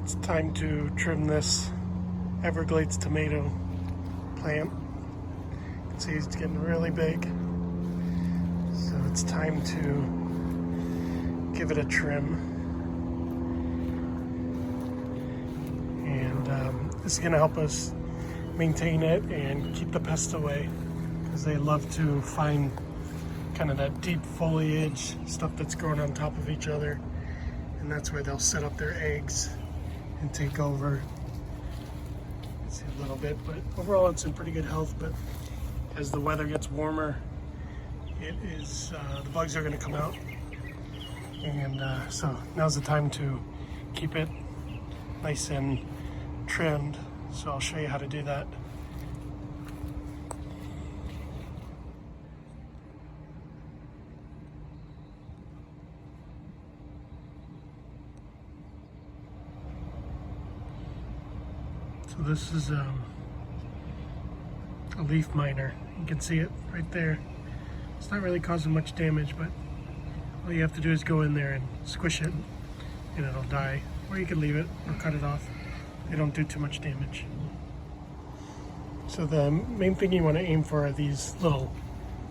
It's time to trim this Everglades tomato plant. You can see it's getting really big. So it's time to give it a trim. And this is going to help us maintain it and keep the pests away, because they love to find kind of that deep foliage, stuff that's growing on top of each other. And that's where they'll set up their eggs and take over. See a little bit, but overall it's in pretty good health. But as the weather gets warmer, the bugs are going to come out, and so now's the time to keep it nice and trimmed. So I'll show you how to do that. So this is a leaf miner. You can see it right there. It's not really causing much damage, but all you have to do is go in there and squish it and it'll die. Or you can leave it or cut it off. They don't do too much damage. So the main thing you want to aim for are these little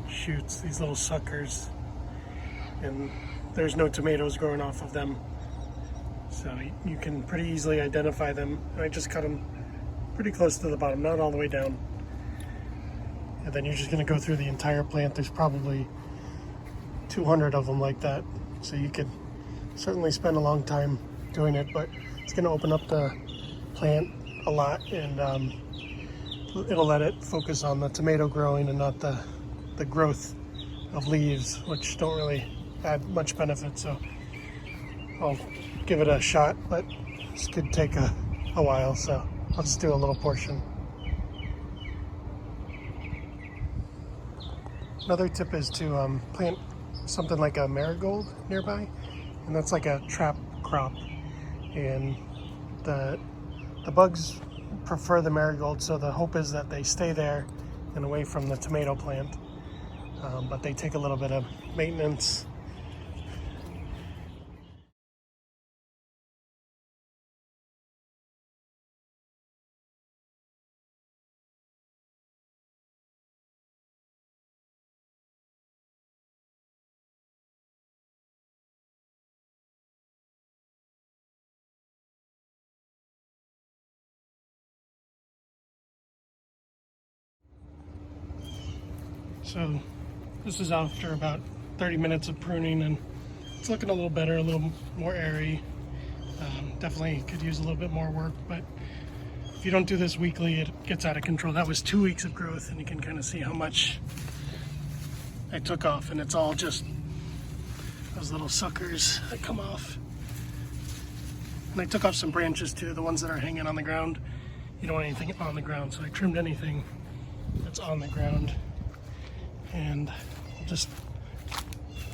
shoots, these little suckers. And there's no tomatoes growing off of them. So you can pretty easily identify them. I just cut them pretty close to the bottom, not all the way down. And then you're just going to go through the entire plant. There's probably 200 of them like that. So you could certainly spend a long time doing it, but it's going to open up the plant a lot, and it'll let it focus on the tomato growing and not the growth of leaves, which don't really add much benefit. So I'll give it a shot, but this could take a while, so I'll just do a little portion. Another tip is to plant something like a marigold nearby, and that's like a trap crop. And the bugs prefer the marigold, so the hope is that they stay there and away from the tomato plant. But they take a little bit of maintenance. So this is after about 30 minutes of pruning, and it's looking a little better, a little more airy. Definitely could use a little bit more work, but if you don't do this weekly, it gets out of control. That was 2 weeks of growth, and you can kind of see how much I took off, and it's all just those little suckers that come off. And I took off some branches too, the ones that are hanging on the ground. You don't want anything on the ground, so I trimmed anything that's on the ground. And we'll just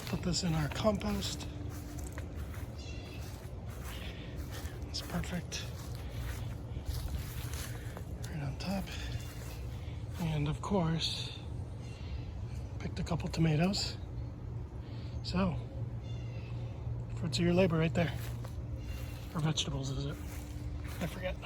put this in our compost. It's perfect. Right on top. And of course, picked a couple tomatoes. So, fruits of your labor right there. Or vegetables, is it? I forget.